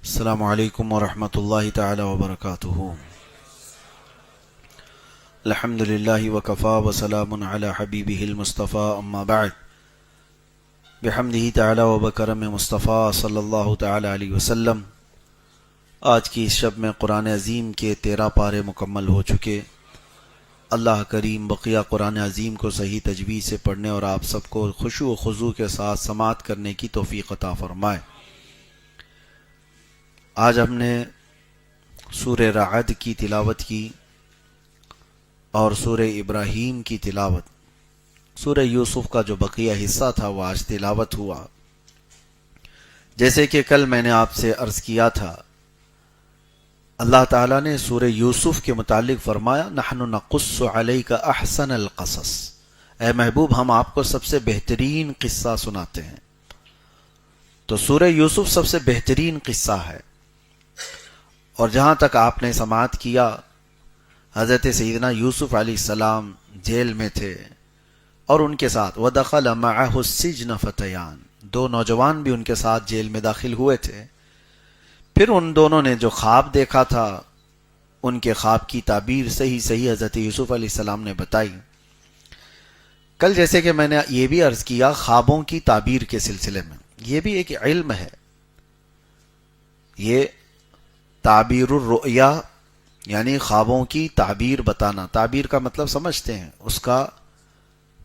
السلام علیکم ورحمۃ اللہ تعالی وبرکاتہ۔ الحمد للہ وکفا وسلام علی حبیبہ المصطفیٰ، اما بعد، بحمدہ تعالی وبکرم مصطفیٰ صلی اللہ تعالی علیہ وسلم۔ آج کی اس شب میں قرآن عظیم کے 13 پارے مکمل ہو چکے۔ اللہ کریم بقیہ قرآن عظیم کو صحیح تجوید سے پڑھنے اور آپ سب کو خشوع و خضوع کے ساتھ سماعت کرنے کی توفیق عطا فرمائے۔ آج ہم نے سورہ رعد کی تلاوت کی اور سورہ ابراہیم کی تلاوت، سورہ یوسف کا جو بقیہ حصہ تھا وہ آج تلاوت ہوا۔ جیسے کہ کل میں نے آپ سے عرض کیا تھا، اللہ تعالیٰ نے سورہ یوسف کے متعلق فرمایا، نحن نقص علیک احسن القصص، اے محبوب ہم آپ کو سب سے بہترین قصہ سناتے ہیں۔ تو سورہ یوسف سب سے بہترین قصہ ہے، اور جہاں تک آپ نے سماعت کیا، حضرت سیدنا یوسف علیہ السلام جیل میں تھے اور ان کے ساتھ وَدَخَلَ مَعَهُ السِّجْنَ فَتَيَانِ، 2 نوجوان بھی ان کے ساتھ جیل میں داخل ہوئے تھے۔ پھر ان دونوں نے جو خواب دیکھا تھا، ان کے خواب کی تعبیر صحیح حضرت یوسف علیہ السلام نے بتائی۔ کل جیسے کہ میں نے یہ بھی عرض کیا، خوابوں کی تعبیر کے سلسلے میں یہ بھی ایک علم ہے۔ یہ تعبیر الرؤیا یعنی خوابوں کی تعبیر بتانا، تعبیر کا مطلب سمجھتے ہیں، اس کا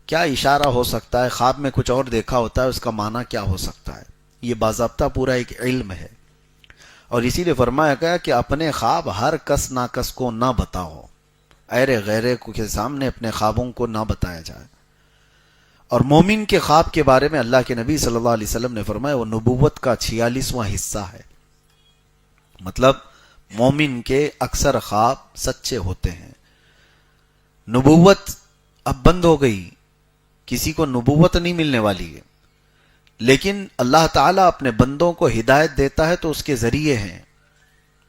کیا اشارہ ہو سکتا ہے، خواب میں کچھ اور دیکھا ہوتا ہے، اس کا معنی کیا ہو سکتا ہے، یہ باضابطہ پورا ایک علم ہے۔ اور اسی لیے فرمایا گیا کہ اپنے خواب ہر کس ناکس کو نہ بتاؤ، غیرے کے سامنے اپنے خوابوں کو نہ بتایا جائے۔ اور مومن کے خواب کے بارے میں اللہ کے نبی صلی اللہ علیہ وسلم نے فرمایا وہ نبوت کا 46واں حصہ ہے، مطلب مومن کے اکثر خواب سچے ہوتے ہیں۔ نبوت اب بند ہو گئی، کسی کو نبوت نہیں ملنے والی ہے، لیکن اللہ تعالیٰ اپنے بندوں کو ہدایت دیتا ہے تو اس کے ذریعے ہیں۔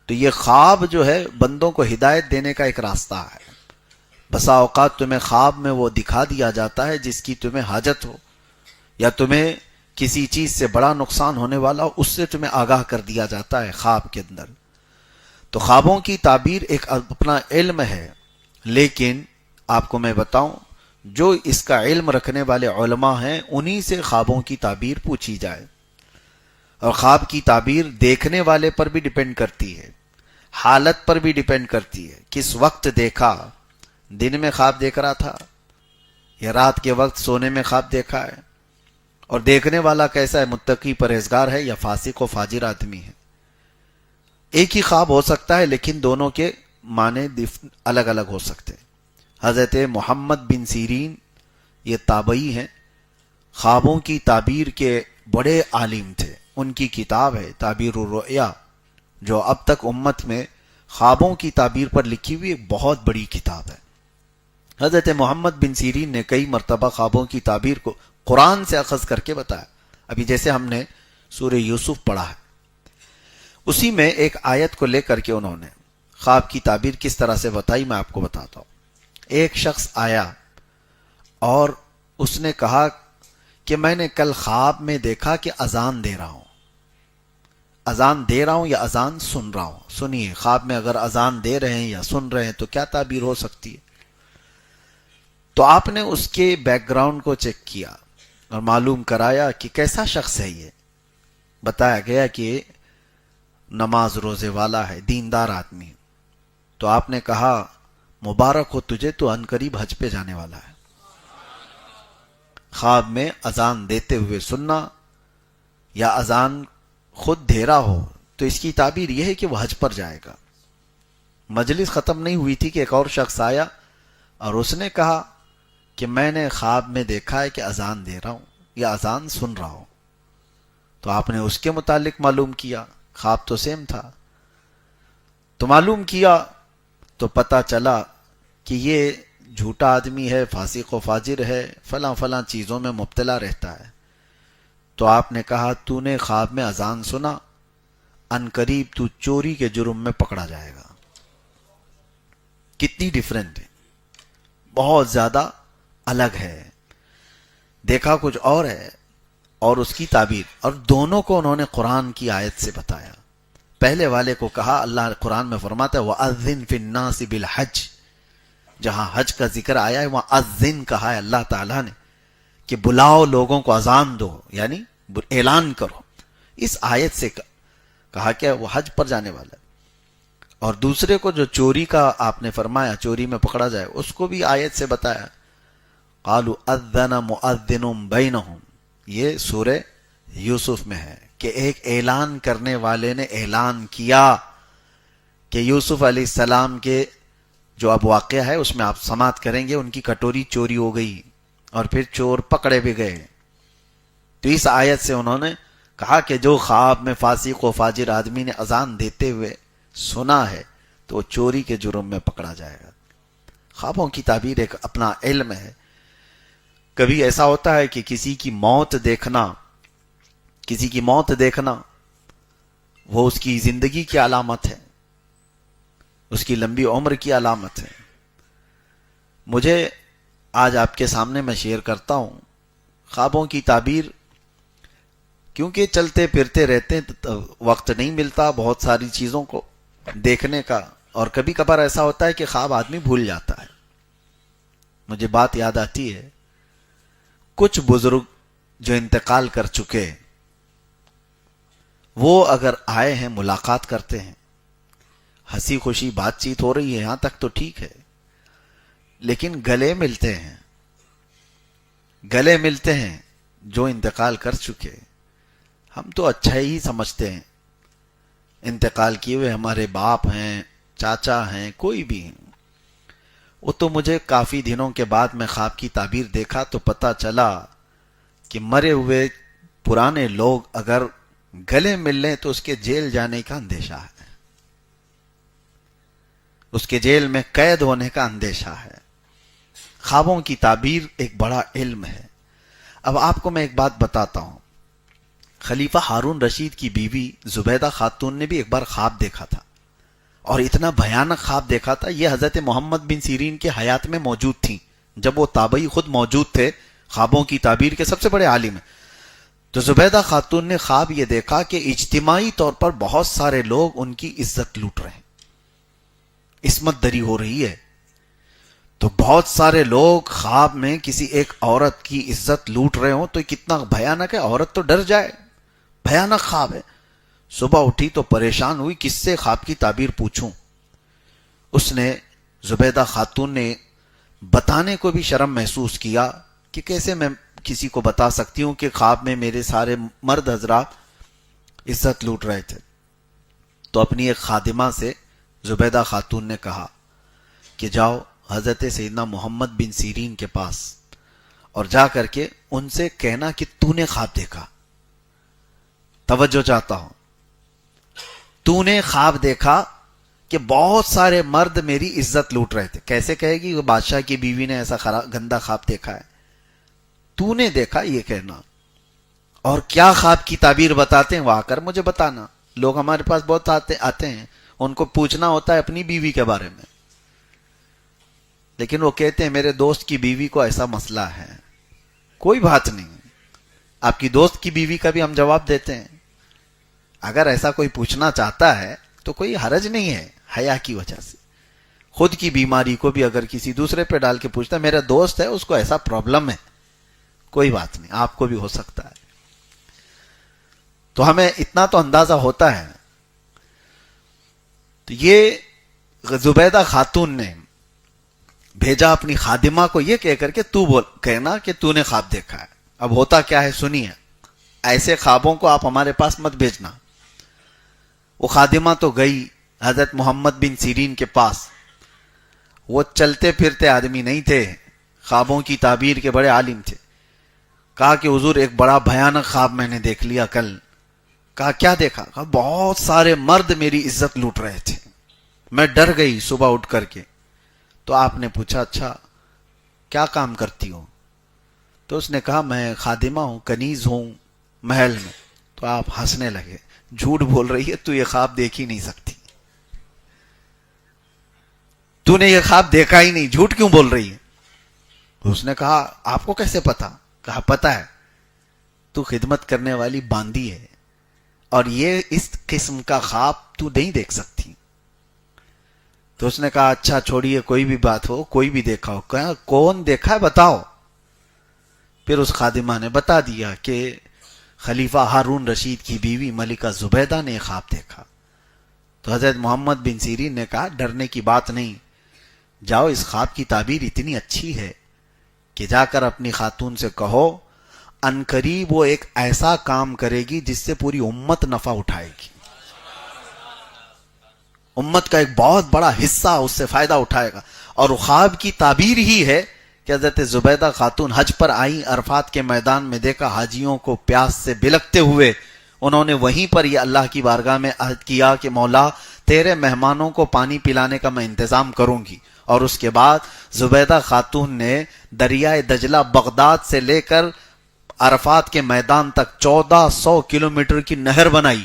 تو یہ خواب جو ہے بندوں کو ہدایت دینے کا ایک راستہ ہے۔ بسا اوقات تمہیں خواب میں وہ دکھا دیا جاتا ہے جس کی تمہیں حاجت ہو، یا تمہیں کسی چیز سے بڑا نقصان ہونے والا ہو، اس سے تمہیں آگاہ کر دیا جاتا ہے خواب کے اندر۔ تو خوابوں کی تعبیر ایک اپنا علم ہے، لیکن آپ کو میں بتاؤں، جو اس کا علم رکھنے والے علماء ہیں انہی سے خوابوں کی تعبیر پوچھی جائے۔ اور خواب کی تعبیر دیکھنے والے پر بھی ڈیپینڈ کرتی ہے، حالت پر بھی ڈیپینڈ کرتی ہے، کس وقت دیکھا، دن میں خواب دیکھ رہا تھا یا رات کے وقت سونے میں خواب دیکھا ہے، اور دیکھنے والا کیسا ہے، متقی پرہیزگار ہے یا فاسق و فاجر آدمی ہے۔ ایک ہی خواب ہو سکتا ہے لیکن دونوں کے معنی الگ الگ ہو سکتے ہیں۔ حضرت محمد بن سیرین یہ تابعی ہیں، خوابوں کی تعبیر کے بڑے عالم تھے۔ ان کی کتاب ہے تعبیر الرؤیا، جو اب تک امت میں خوابوں کی تعبیر پر لکھی ہوئی ایک بہت بڑی کتاب ہے۔ حضرت محمد بن سیرین نے کئی مرتبہ خوابوں کی تعبیر کو قرآن سے اخذ کر کے بتایا۔ ابھی جیسے ہم نے سورہ یوسف پڑھا ہے، اسی میں ایک آیت کو لے کر کے انہوں نے خواب کی تعبیر کس طرح سے بتائی، میں آپ کو بتاتا ہوں۔ ایک شخص آیا اور اس نے کہا کہ میں نے کل خواب میں دیکھا کہ اذان دے رہا ہوں، اذان دے رہا ہوں یا اذان سن رہا ہوں۔ سنیے، خواب میں اگر اذان دے رہے ہیں یا سن رہے ہیں تو کیا تعبیر ہو سکتی ہے؟ تو آپ نے اس کے بیک گراؤنڈ کو چیک کیا اور معلوم کرایا کہ کیسا شخص ہے یہ۔ بتایا گیا کہ نماز روزے والا ہے، دیندار آدمی۔ تو آپ نے کہا مبارک ہو تجھے، تو عنقریب حج پہ جانے والا ہے۔ خواب میں اذان دیتے ہوئے سننا یا اذان خود دے رہا ہو تو اس کی تعبیر یہ ہے کہ وہ حج پر جائے گا۔ مجلس ختم نہیں ہوئی تھی کہ ایک اور شخص آیا اور اس نے کہا کہ میں نے خواب میں دیکھا ہے کہ اذان دے رہا ہوں یا اذان سن رہا ہوں۔ تو آپ نے اس کے متعلق معلوم کیا، خواب تو سیم تھا، تو معلوم کیا تو پتہ چلا کہ یہ جھوٹا آدمی ہے، فاسق و فاجر ہے، فلاں فلاں چیزوں میں مبتلا رہتا ہے۔ تو آپ نے کہا تو نے خواب میں اذان سنا، ان قریب تو چوری کے جرم میں پکڑا جائے گا۔ کتنی ڈیفرنٹ ہے، بہت زیادہ الگ ہے۔ دیکھا کچھ اور ہے اور اس کی تعبیر، اور دونوں کو انہوں نے قرآن کی آیت سے بتایا۔ پہلے والے کو کہا، اللہ قرآن میں فرماتا ہے وَأَذِّن فِي النَّاسِ بِالْحَجِّ، جہاں حج کا ذکر آیا ہے وہاں اذن کہا ہے اللہ تعالیٰ نے کہ بلاؤ لوگوں کو، اذان دو، یعنی اعلان کرو. اس آیت سے کہا کہ وہ حج پر جانے والا ہے. اور دوسرے کو جو چوری کا آپ نے فرمایا چوری میں پکڑا جائے، اس کو بھی آیت سے بتایا، قالوا اذن مؤذن بینہم، یہ سورہ یوسف میں ہے کہ ایک اعلان کرنے والے نے اعلان کیا کہ یوسف علیہ السلام کے جو اب واقعہ ہے اس میں آپ سماعت کریں گے، ان کی کٹوری چوری ہو گئی اور پھر چور پکڑے بھی گئے. تو اس آیت سے انہوں نے کہا کہ جو خواب میں فاسق و فاجر آدمی نے اذان دیتے ہوئے سنا ہے تو وہ چوری کے جرم میں پکڑا جائے گا. خوابوں کی تعبیر ایک اپنا علم ہے. کبھی ایسا ہوتا ہے کہ کسی کی موت دیکھنا وہ اس کی زندگی کی علامت ہے، اس کی لمبی عمر کی علامت ہے. مجھے آج آپ کے سامنے میں شیئر کرتا ہوں خوابوں کی تعبیر، کیونکہ چلتے پھرتے رہتے ہیں تو وقت نہیں ملتا بہت ساری چیزوں کو دیکھنے کا، اور کبھی کبھار ایسا ہوتا ہے کہ خواب آدمی بھول جاتا ہے. مجھے بات یاد آتی ہے، کچھ بزرگ جو انتقال کر چکے وہ اگر آئے ہیں ملاقات کرتے ہیں، ہنسی خوشی بات چیت ہو رہی ہے، یہاں تک تو ٹھیک ہے، لیکن گلے ملتے ہیں جو انتقال کر چکے. ہم تو اچھا ہی سمجھتے ہیں، انتقال کیے ہوئے ہمارے باپ ہیں، چاچا ہیں، کوئی بھی ہیں. وہ تو مجھے کافی دنوں کے بعد میں خواب کی تعبیر دیکھا تو پتا چلا کہ مرے ہوئے پرانے لوگ اگر گلے مل لیں تو اس کے جیل جانے کا اندیشہ ہے، اس کے جیل میں قید ہونے کا اندیشہ ہے. خوابوں کی تعبیر ایک بڑا علم ہے. اب آپ کو میں ایک بات بتاتا ہوں. خلیفہ ہارون رشید کی بیوی زبیدہ خاتون نے بھی ایک بار خواب دیکھا تھا، اور اتنا بھیانک خواب دیکھا تھا. یہ حضرت محمد بن سیرین کے حیات میں موجود تھیں، جب وہ تابعی خود موجود تھے، خوابوں کی تعبیر کے سب سے بڑے عالم ہیں. تو زبیدہ خاتون نے خواب یہ دیکھا کہ اجتماعی طور پر بہت سارے لوگ ان کی عزت لوٹ رہے ہیں، عصمت دری ہو رہی ہے. تو بہت سارے لوگ خواب میں کسی ایک عورت کی عزت لوٹ رہے ہوں تو کتنا بھیانک ہے، عورت تو ڈر جائے، بھیانک خواب ہے. صبح اٹھی تو پریشان ہوئی، کس سے خواب کی تعبیر پوچھوں. اس نے زبیدہ خاتون نے بتانے کو بھی شرم محسوس کیا کہ کیسے میں کسی کو بتا سکتی ہوں کہ خواب میں میرے سارے مرد حضرات عزت لوٹ رہے تھے. تو اپنی ایک خادمہ سے زبیدہ خاتون نے کہا کہ جاؤ حضرت سیدنا محمد بن سیرین کے پاس اور جا کر کے ان سے کہنا کہ تو نے خواب دیکھا. توجہ چاہتا ہوں، تو نے خواب دیکھا کہ بہت سارے مرد میری عزت لوٹ رہے تھے. کیسے کہے گی وہ بادشاہ کی بیوی نے ایسا گندا خواب دیکھا ہے؟ تو نے دیکھا یہ کہنا. اور کیا خواب کی تعبیر بتاتے ہیں وہ آ کر مجھے بتانا. لوگ ہمارے پاس بہت آتے ہیں، ان کو پوچھنا ہوتا ہے اپنی بیوی کے بارے میں، لیکن وہ کہتے ہیں میرے دوست کی بیوی کو ایسا مسئلہ ہے. کوئی بات نہیں، آپ کی دوست کی بیوی کا بھی ہم جواب دیتے ہیں. اگر ایسا کوئی پوچھنا چاہتا ہے تو کوئی حرج نہیں ہے، حیا کی وجہ سے. خود کی بیماری کو بھی اگر کسی دوسرے پہ ڈال کے پوچھتا ہے میرا دوست ہے اس کو ایسا پرابلم ہے، کوئی بات نہیں، آپ کو بھی ہو سکتا ہے. تو ہمیں اتنا تو اندازہ ہوتا ہے. تو یہ زبیدہ خاتون نے بھیجا اپنی خادمہ کو یہ کہہ کر کے تو کہنا کہ تو نے خواب دیکھا ہے. اب ہوتا کیا ہے سنیے، ایسے خوابوں کو آپ ہمارے پاس مت بھیجنا. وہ خادمہ تو گئی حضرت محمد بن سیرین کے پاس. وہ چلتے پھرتے آدمی نہیں تھے، خوابوں کی تعبیر کے بڑے عالم تھے. کہا کہ حضور ایک بڑا بھیانک خواب میں نے دیکھ لیا کل. کہا کیا دیکھا؟ کہا بہت سارے مرد میری عزت لوٹ رہے تھے، میں ڈر گئی صبح اٹھ کر کے. تو آپ نے پوچھا اچھا کیا کام کرتی ہو؟ تو اس نے کہا میں خادمہ ہوں، کنیز ہوں محل میں. تو آپ ہنسنے لگے. جھوٹ بول رہی ہے، تو یہ خواب دیکھ ہی نہیں سکتی، تو نے یہ خواب دیکھا ہی نہیں، جھوٹ کیوں بول رہی ہے؟ اس نے کہا آپ کو کیسے پتا؟ کہا پتا ہے، تو خدمت کرنے والی باندی ہے، اور یہ اس قسم کا خواب تو نہیں دیکھ سکتی. تو اس نے کہا اچھا چھوڑیے، کوئی بھی بات ہو، کوئی بھی دیکھا ہو. کہا کون دیکھا ہے بتاؤ. پھر اس خادمہ نے بتا دیا کہ خلیفہ ہارون رشید کی بیوی ملکہ زبیدہ نے خواب دیکھا. تو حضرت محمد بن سیرین نے کہا ڈرنے کی بات نہیں، جاؤ، اس خواب کی تعبیر اتنی اچھی ہے کہ جا کر اپنی خاتون سے کہو عنقریب وہ ایک ایسا کام کرے گی جس سے پوری امت نفع اٹھائے گی، امت کا ایک بہت بڑا حصہ اس سے فائدہ اٹھائے گا. اور خواب کی تعبیر ہی ہے کہ حضرت زبیدہ خاتون حج پر آئی، عرفات کے میدان میں دیکھا حاجیوں کو پیاس سے بلکتے ہوئے. انہوں نے وہیں پر یہ اللہ کی بارگاہ میں عہد کیا کہ مولا تیرے مہمانوں کو پانی پلانے کا میں انتظام کروں گی. اور اس کے بعد زبیدہ خاتون نے دریائے دجلہ بغداد سے لے کر عرفات کے میدان تک 1400 کلومیٹر کی نہر بنائی،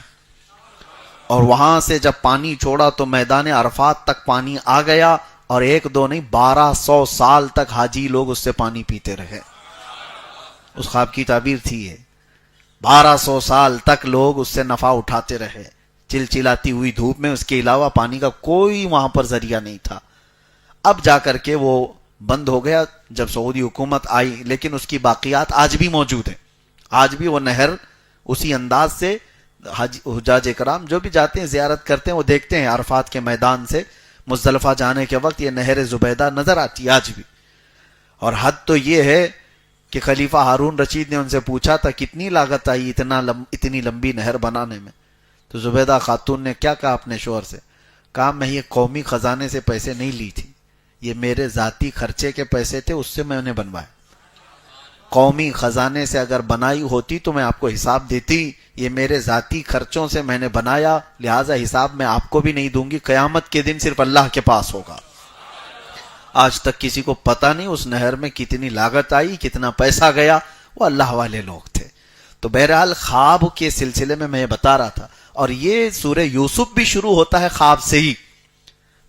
اور وہاں سے جب پانی چھوڑا تو میدان عرفات تک پانی آ گیا، اور ایک دو نہیں 1200 سال تک حاجی لوگ اس سے پانی پیتے رہے. اس خواب کی تعبیر تھی یہ. 1200 سال تک لوگ اس سے نفع اٹھاتے رہے چلچلاتی ہوئی دھوپ میں. اس کے علاوہ پانی کا کوئی وہاں پر ذریعہ نہیں تھا. اب جا کر کے وہ بند ہو گیا جب سعودی حکومت آئی، لیکن اس کی باقیات آج بھی موجود ہیں. آج بھی وہ نہر اسی انداز سے حجاج اکرام جو بھی جاتے ہیں زیارت کرتے ہیں وہ دیکھتے ہیں عرفات کے میدان سے مزدلفہ جانے کے وقت یہ نہر زبیدہ نظر آتی ہے آج بھی. اور حد تو یہ ہے کہ خلیفہ ہارون رشید نے ان سے پوچھا تھا کتنی لاگت آئی اتنی لمبی نہر بنانے میں. تو زبیدہ خاتون نے کیا کہا اپنے شوہر سے؟ کہا میں یہ قومی خزانے سے پیسے نہیں لی تھی، یہ میرے ذاتی خرچے کے پیسے تھے، اس سے میں نے بنوائے. قومی خزانے سے اگر بنائی ہوتی تو میں آپ کو حساب دیتی، یہ میرے ذاتی خرچوں سے میں نے بنایا، لہٰذا حساب میں آپ کو بھی نہیں دوں گی، قیامت کے دن صرف اللہ کے پاس ہوگا. آج تک کسی کو پتا نہیں اس نہر میں کتنی لاگت آئی، کتنا پیسہ گیا، وہ اللہ والے لوگ تھے. تو بہرحال خواب کے سلسلے میں یہ بتا رہا تھا. اور یہ سورہ یوسف بھی شروع ہوتا ہے خواب سے ہی.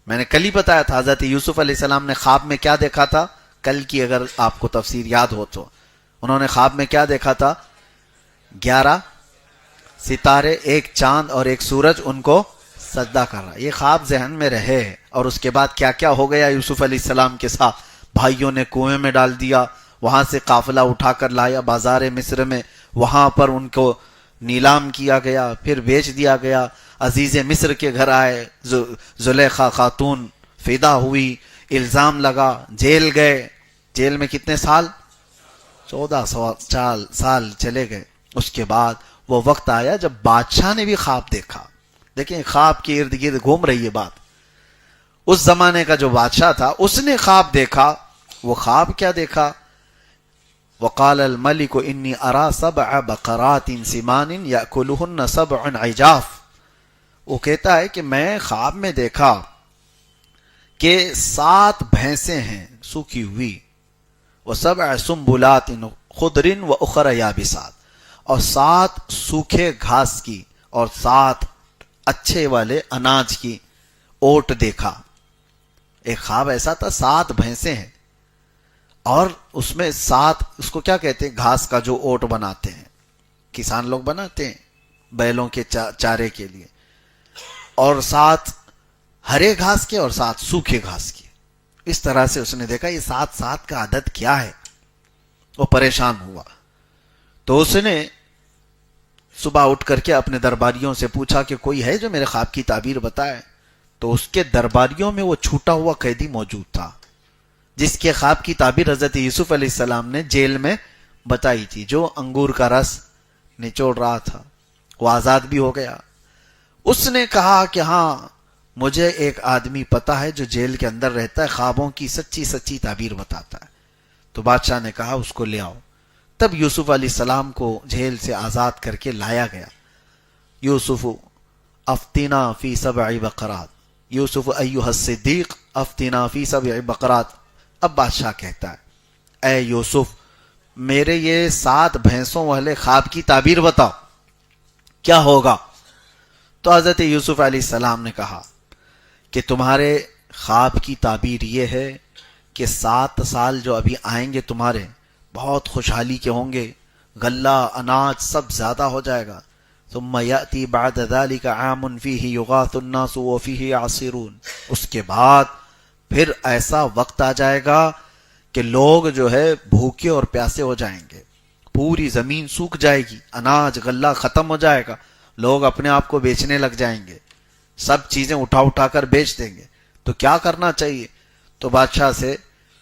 میں نے کل ہی بتایا تھا حضرت یوسف علیہ السلام نے خواب میں کیا دیکھا تھا، کل کی اگر آپ کو تفسیر یاد ہو تو انہوں نے خواب میں کیا دیکھا تھا؟ 11 ستارے، ایک چاند اور ایک سورج ان کو سجدہ کر رہا. یہ خواب ذہن میں رہے. اور اس کے بعد کیا کیا ہو گیا یوسف علیہ السلام کے ساتھ؟ بھائیوں نے کنویں میں ڈال دیا، وہاں سے قافلہ اٹھا کر لایا بازار مصر میں، وہاں پر ان کو نیلام کیا گیا، پھر بیچ دیا گیا. عزیز مصر کے گھر آئے، زلیخا خاتون فدا ہوئی، الزام لگا، جیل گئے. جیل میں کتنے سال؟ 14 سال چلے گئے. اس کے بعد وہ وقت آیا جب بادشاہ نے بھی خواب دیکھا. دیکھیں خواب کے ارد گرد گھوم رہی ہے بات. اس زمانے کا جو بادشاہ تھا اس نے خواب دیکھا. وہ خواب کیا دیکھا؟ وقال الملك انی ارى 7 بقرات سمان یاکلهن 7 عجاف. وہ کہتا ہے کہ میں خواب میں دیکھا کہ 7 بھینسیں ہیں سوکھی ہوئی، و7 سنبلات خضر واخر یابسات، اور 7 سوکھے گھاس کی اور 7 اچھے والے اناج کی اوٹ دیکھا. ایک خواب ایسا تھا 7 بھینسیں ہیں اور اس میں 7، اس کو کیا کہتے ہیں، گھاس کا جو اوٹ بناتے ہیں کسان لوگ بناتے ہیں بیلوں کے چارے کے لیے، اور 7 ہرے گھاس کے اور 7 سوکھے گھاس کے. اس طرح سے اس نے دیکھا یہ 7 کا عدد کیا ہے. وہ پریشان ہوا. تو اس نے صبح اٹھ کر کے اپنے درباریوں سے پوچھا کہ کوئی ہے جو میرے خواب کی تعبیر بتائے. تو اس کے درباریوں میں وہ چھوٹا ہوا قیدی موجود تھا جس کے خواب کی تعبیر حضرت یوسف علیہ السلام نے جیل میں بتائی تھی، جو انگور کا رس نچوڑ رہا تھا. وہ آزاد بھی ہو گیا. اس نے کہا کہ ہاں مجھے ایک آدمی پتا ہے جو جیل کے اندر رہتا ہے، خوابوں کی سچی سچی تعبیر بتاتا ہے. تو بادشاہ نے کہا اس کو لے آؤ. تب یوسف علیہ السلام کو جیل سے آزاد کر کے لایا گیا. یوسف افتنا فی 7 بقرات، یوسف ایھا الصدیق افتنا فی 7 بقرات. اب بادشاہ کہتا ہے اے یوسف میرے یہ 7 بھینسوں والے خواب کی تعبیر بتاؤ کیا ہوگا. تو حضرت یوسف علیہ السلام نے کہا کہ تمہارے خواب کی تعبیر یہ ہے کہ 7 سال جو ابھی آئیں گے تمہارے بہت خوشحالی کے ہوں گے، غلہ اناج سب زیادہ ہو جائے گا، ثم یأتی بعد ذلک عام فیہ یغاث الناس وفیہ یعصرون، اس کے بعد پھر ایسا وقت آ جائے گا کہ لوگ جو ہے بھوکے اور پیاسے ہو جائیں گے، پوری زمین سوکھ جائے گی، اناج غلہ ختم ہو جائے گا، لوگ اپنے آپ کو بیچنے لگ جائیں گے، سب چیزیں اٹھا اٹھا کر بیچ دیں گے۔ تو کیا کرنا چاہیے؟ تو بادشاہ سے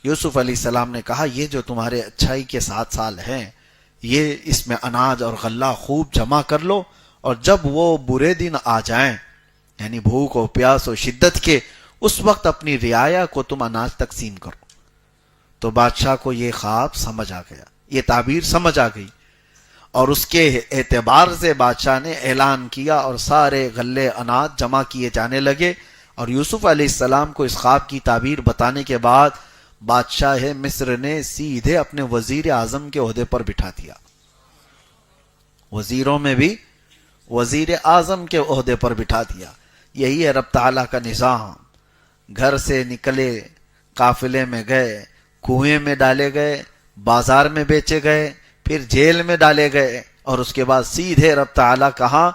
یوسف علیہ السلام نے کہا یہ جو تمہارے اچھائی کے 7 سال ہیں، یہ اس میں اناج اور غلہ خوب جمع کر لو، اور جب وہ برے دن آ جائیں، یعنی بھوک و پیاس و شدت کے، اس وقت اپنی رعایا کو تم اناج تقسیم کرو۔ تو بادشاہ کو یہ خواب سمجھ آ گیا، یہ تعبیر سمجھ آ گئی، اور اس کے اعتبار سے بادشاہ نے اعلان کیا اور سارے غلے اناج جمع کیے جانے لگے۔ اور یوسف علیہ السلام کو اس خواب کی تعبیر بتانے کے بعد بادشاہ مصر نے سیدھے اپنے وزیر اعظم کے عہدے پر بٹھا دیا، وزیروں میں بھی وزیر اعظم کے عہدے پر بٹھا دیا۔ یہی ہے رب تعالیٰ کا نظام، گھر سے نکلے، قافلے میں گئے، کنویں میں ڈالے گئے، بازار میں بیچے گئے، پھر جیل میں ڈالے گئے، اور اس کے بعد سیدھے رب تعالیٰ کہاں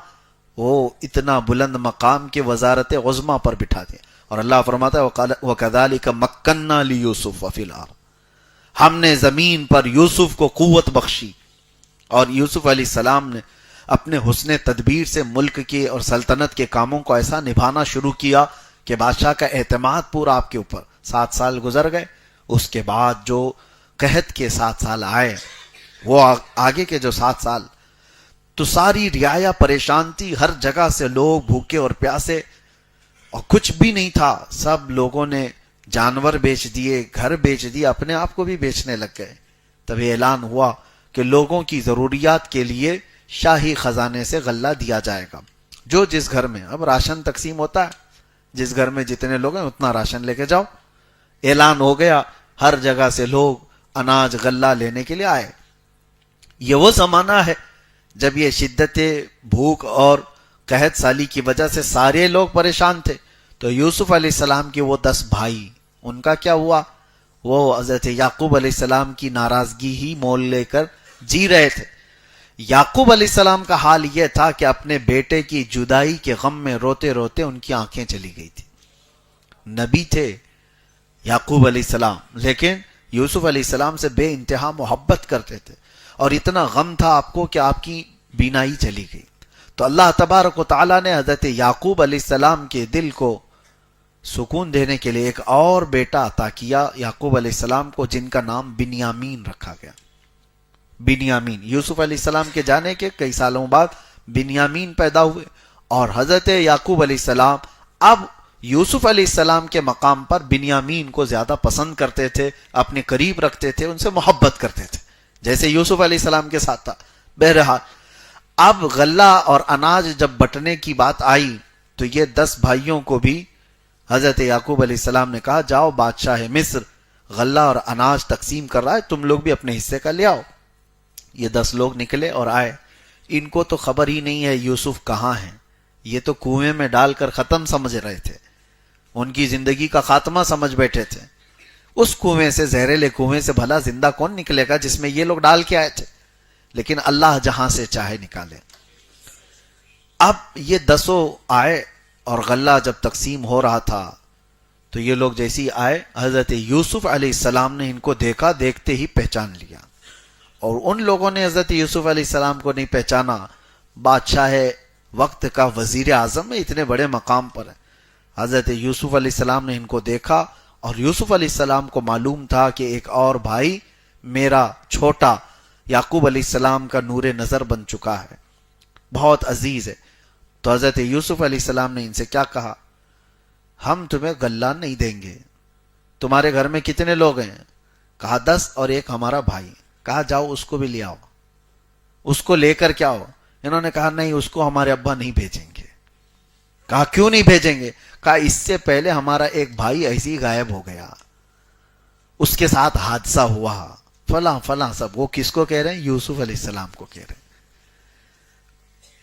وہ اتنا بلند مقام کے وزارت عظمیٰ پر بٹھا دیا۔ اور اللہ فرماتا ہے وَكَذَلِكَ مَكَّنَّا لِيُوسُفَ فِي الْأَرْضِ، ہم نے زمین پر یوسف کو قوت بخشی، اور یوسف علیہ السلام نے اپنے حسن تدبیر سے ملک کے اور سلطنت کے کاموں کو ایسا نبھانا شروع کیا کہ بادشاہ کا اعتماد پورا آپ کے اوپر۔ 7 سال گزر گئے، اس کے بعد جو قحط کے 7 سال آئے، وہ آگے کے جو 7 سال، تو ساری رعایا پریشان تھی، ہر جگہ سے لوگ بھوکے اور پیاسے، اور کچھ بھی نہیں تھا، سب لوگوں نے جانور بیچ دیے، گھر بیچ دیے، اپنے آپ کو بھی بیچنے لگ گئے۔ تبھی اعلان ہوا کہ لوگوں کی ضروریات کے لیے شاہی خزانے سے غلہ دیا جائے گا، جو جس گھر میں، اب راشن تقسیم ہوتا ہے، جس گھر میں جتنے لوگ ہیں اتنا راشن لے کے جاؤ۔ اعلان ہو گیا، ہر جگہ سے لوگ اناج غلہ لینے کے لیے آئے۔ یہ وہ زمانہ ہے جب یہ شدت بھوک اور قحط سالی کی وجہ سے سارے لوگ پریشان تھے۔ تو یوسف علیہ السلام کے وہ 10 بھائی، ان کا کیا ہوا؟ وہ حضرت یعقوب علیہ السلام کی ناراضگی ہی مول لے کر جی رہے تھے۔ یعقوب علیہ السلام کا حال یہ تھا کہ اپنے بیٹے کی جدائی کے غم میں روتے روتے ان کی آنکھیں چلی گئی تھی۔ نبی تھے یعقوب علیہ السلام، لیکن یوسف علیہ السلام سے بے انتہا محبت کرتے تھے، اور اتنا غم تھا آپ کو کہ آپ کی بینائی چلی گئی۔ تو اللہ تبارک و تعالیٰ نے حضرت یعقوب علیہ السلام کے دل کو سکون دینے کے لیے ایک اور بیٹا عطا کیا یعقوب علیہ السلام کو، جن کا نام بنیامین رکھا گیا۔ بنیامین، یوسف علیہ السلام کے جانے کے کئی سالوں بعد بنیامین پیدا ہوئے، اور حضرت یعقوب علیہ السلام اب یوسف علیہ السلام کے مقام پر بنیامین کو زیادہ پسند کرتے تھے، اپنے قریب رکھتے تھے، ان سے محبت کرتے تھے، جیسے یوسف علیہ السلام کے ساتھ تھا۔ بہرحال اب غلہ اور اناج جب بٹنے کی بات آئی تو یہ 10 بھائیوں کو بھی حضرت یعقوب علیہ السلام نے کہا جاؤ، بادشاہ مصر غلہ اور اناج تقسیم کر رہا ہے، تم لوگ بھی اپنے حصے کا لے آؤ۔ یہ 10 لوگ نکلے اور آئے، ان کو تو خبر ہی نہیں ہے یوسف کہاں ہیں، یہ تو کنویں میں ڈال کر ختم سمجھ رہے تھے، ان کی زندگی کا خاتمہ سمجھ بیٹھے تھے۔ اس کنویں سے، زہریلے کنویں سے بھلا زندہ کون نکلے گا جس میں یہ لوگ ڈال کے آئے تھے، لیکن اللہ جہاں سے چاہے نکالے۔ اب یہ 10 آئے اور غلہ جب تقسیم ہو رہا تھا تو یہ لوگ جیسی آئے، حضرت یوسف علیہ السلام نے ان کو دیکھا، دیکھتے ہی پہچان لیا، اور ان لوگوں نے حضرت یوسف علیہ السلام کو نہیں پہچانا۔ بادشاہ وقت کا وزیر اعظم ہے، اتنے بڑے مقام پر ہے۔ حضرت یوسف علیہ السلام نے ان کو دیکھا، اور یوسف علیہ السلام کو معلوم تھا کہ ایک اور بھائی میرا چھوٹا یعقوب علیہ السلام کا نور نظر بن چکا ہے، بہت عزیز ہے۔ تو حضرت یوسف علیہ السلام نے ان سے کیا کہا؟ ہم تمہیں غلہ نہیں دیں گے، تمہارے گھر میں کتنے لوگ ہیں؟ کہا 10 اور ایک ہمارا بھائی۔ کہا جاؤ اس کو بھی لے آؤ، اس کو لے کر کیا ہو؟ انہوں نے کہا نہیں، اس کو ہمارے ابا نہیں بھیجیں گے۔ کہا کیوں نہیں بھیجیں گے؟ کہا اس سے پہلے ہمارا ایک بھائی ایسے ہی غائب ہو گیا، اس کے ساتھ حادثہ ہوا، فلاں فلاں سب۔ وہ کس کو کہہ رہے ہیں؟ یوسف علیہ السلام کو کہہ رہے ہیں۔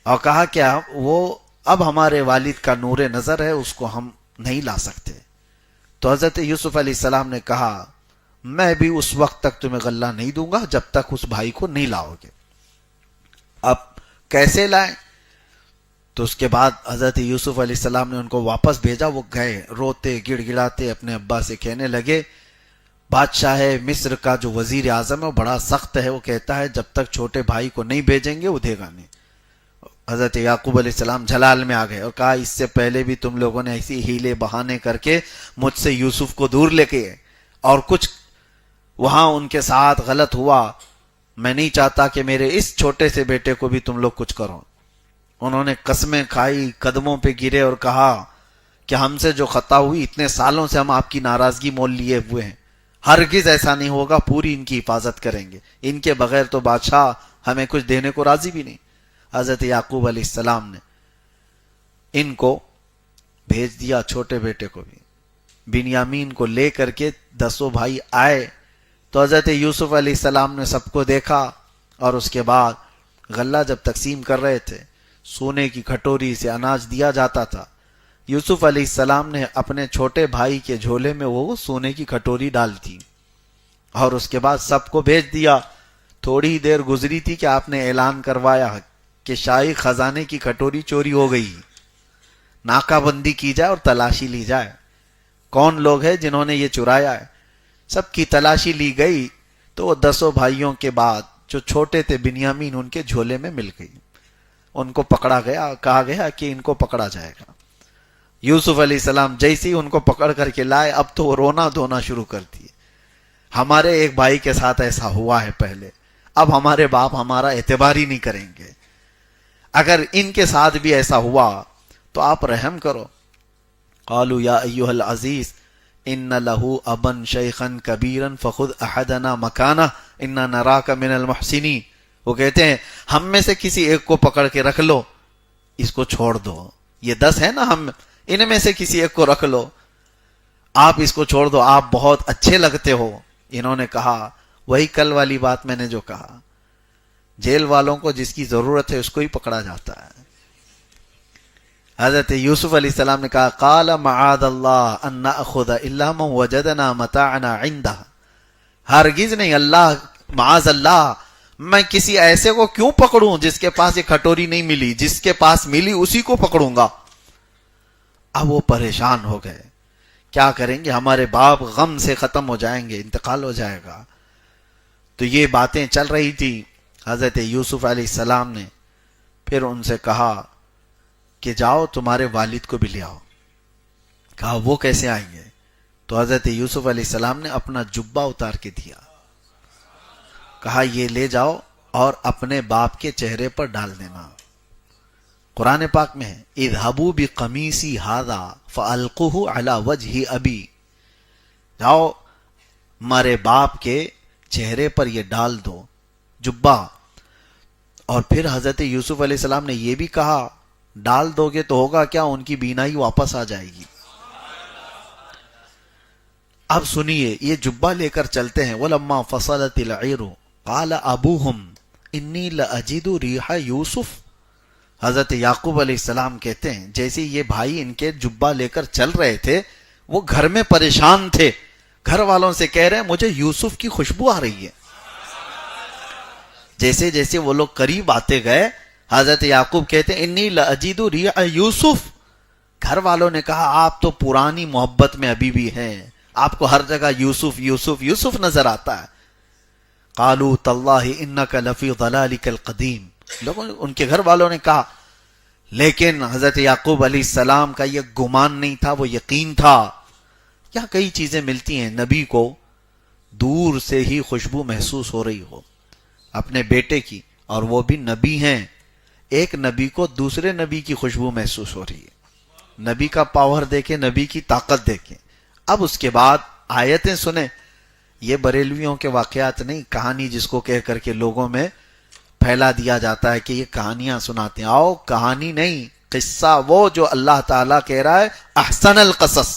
اور کہا کیا وہ اب ہمارے والد کا نور نظر ہے، اس کو ہم نہیں لا سکتے۔ تو حضرت یوسف علیہ السلام نے کہا میں بھی اس وقت تک تمہیں غلہ نہیں دوں گا جب تک اس بھائی کو نہیں لاؤ گے۔ اب کیسے لائیں؟ تو اس کے بعد حضرت یوسف علیہ السلام نے ان کو واپس بھیجا. وہ گئے روتے گڑ گڑاتے اپنے ابا سے کہنے لگے بادشاہ مصر کا جو وزیر اعظم ہے وہ بڑا سخت ہے, وہ کہتا ہے جب تک چھوٹے بھائی کو نہیں بھیجیں گے وہ دے گا نہیں. حضرت یعقوب علیہ السلام جلال میں آ گئے اور کہا اس سے پہلے بھی تم لوگوں نے ایسی ہیلے بہانے کر کے مجھ سے یوسف کو دور لے کے اور کچھ وہاں ان کے ساتھ غلط ہوا. میں نہیں چاہتا کہ میرے اس چھوٹے سے بیٹے کو بھی تم لوگ کچھ کرو. انہوں نے قسمیں کھائی, قدموں پہ گرے اور کہا کہ ہم سے جو خطا ہوئی اتنے سالوں سے ہم آپ کی ناراضگی مول لیے ہوئے ہیں, ہرگز ایسا نہیں ہوگا, پوری ان کی حفاظت کریں گے, ان کے بغیر تو بادشاہ ہمیں کچھ دینے کو راضی بھی نہیں. حضرت یعقوب علیہ السلام نے ان کو بھیج دیا, چھوٹے بیٹے کو بھی. بنیامین کو لے کر کے 10 بھائی آئے تو حضرت یوسف علیہ السلام نے سب کو دیکھا اور اس کے بعد غلہ جب تقسیم کر رہے تھے سونے کی کھٹوری سے اناج دیا جاتا تھا. یوسف علیہ السلام نے اپنے چھوٹے بھائی کے جھولے میں وہ سونے کی کھٹوری ڈال دی اور اس کے بعد سب کو بھیج دیا. تھوڑی دیر گزری تھی کہ آپ نے اعلان کروایا کہ شاہی خزانے کی کھٹوری چوری ہو گئی, ناکہ بندی کی جائے اور تلاشی لی جائے, کون لوگ ہیں جنہوں نے یہ چرایا ہے. سب کی تلاشی لی گئی تو وہ 10 بھائیوں کے بعد جو چھوٹے تھے بنیامین ان کے جھولے میں مل گئی. ان کو پکڑا گیا, کہا گیا کہ ان کو پکڑا جائے گا. یوسف علیہ السلام جیسے ہی ان کو پکڑ کر کے لائے اب تو وہ رونا دھونا شروع کر دیے. ہمارے ایک بھائی کے ساتھ ایسا ہوا ہے پہلے, اب ہمارے باپ ہمارا اعتبار ہی نہیں کریں گے, اگر ان کے ساتھ بھی ایسا ہوا تو آپ رحم کرو. قالوا یا ایھا العزیز ان لہ ابا شیخا کبیرا فخذ احدنا مکانہ انا نراک من المحسنین. وہ کہتے ہیں ہم میں سے کسی ایک کو پکڑ کے رکھ لو, اس کو چھوڑ دو, یہ 10 ہے نا, ہم ان میں سے کسی ایک کو رکھ لو, آپ اس کو چھوڑ دو, آپ بہت اچھے لگتے ہو. انہوں نے کہا وہی کل والی بات میں نے جو کہا, جیل والوں کو جس کی ضرورت ہے اس کو ہی پکڑا جاتا ہے. حضرت یوسف علیہ السلام نے کہا قال معاذ اللہ ان ناخذ الا من وجدنا متاعنا عنده. ہرگز نہیں, اللہ معاذ اللہ, میں کسی ایسے کو کیوں پکڑوں جس کے پاس یہ کھٹوری نہیں ملی, جس کے پاس ملی اسی کو پکڑوں گا. اب وہ پریشان ہو گئے, کیا کریں گے, ہمارے باپ غم سے ختم ہو جائیں گے, انتقال ہو جائے گا. تو یہ باتیں چل رہی تھی. حضرت یوسف علیہ السلام نے پھر ان سے کہا کہ جاؤ تمہارے والد کو بھی لے آؤ. کہا وہ کیسے آئیں گے؟ تو حضرت یوسف علیہ السلام نے اپنا جبہ اتار کے دیا, کہا یہ لے جاؤ اور اپنے باپ کے چہرے پر ڈال دینا. قرآن پاک میں ہے اذهبوا بقمیصی ھذا فالقوه علی وجہ ابی. جاؤ ہمارے باپ کے چہرے پر یہ ڈال دو جبہ. اور پھر حضرت یوسف علیہ السلام نے یہ بھی کہا ڈال دو گے تو ہوگا کیا, ان کی بینائی واپس آ جائے گی. اب سنیے, یہ جبہ لے کر چلتے ہیں. وَلَمَّا فَصَلَتِ الْعِيرُ قَالَ أَبُوهُمْ إِنِّي لَأَجِدُ رِيحَ يُوسُف. حضرت یعقوب علیہ السلام کہتے ہیں جیسے یہ بھائی ان کے جبہ لے کر چل رہے تھے, وہ گھر میں پریشان تھے, گھر والوں سے کہہ رہے ہیں مجھے یوسف کی خوشبو آ رہی ہے. جیسے جیسے وہ لوگ قریب آتے گئے, حضرت یعقوب کہتے ہیں انی لأجد ریح یوسف. گھر والوں نے کہا آپ تو پرانی محبت میں ابھی بھی ہیں, آپ کو ہر جگہ یوسف یوسف یوسف نظر آتا ہے. قالوا تاللہ انک لفی ضلالک القدیم. لوگوں ان کے گھر والوں نے کہا, لیکن حضرت یعقوب علیہ السلام کا یہ گمان نہیں تھا, وہ یقین تھا. کیا کئی چیزیں ملتی ہیں نبی کو دور سے ہی خوشبو محسوس ہو رہی ہو اپنے بیٹے کی, اور وہ بھی نبی ہیں. ایک نبی کو دوسرے نبی کی خوشبو محسوس ہو رہی ہے. نبی کا پاور دیکھیں, نبی کی طاقت دیکھیں. اب اس کے بعد آیتیں سنیں. یہ بریلویوں کے واقعات نہیں, کہانی جس کو کہہ کر کے لوگوں میں پھیلا دیا جاتا ہے کہ یہ کہانیاں سناتے ہیں. آؤ کہانی نہیں, قصہ وہ جو اللہ تعالیٰ کہہ رہا ہے احسن القصص,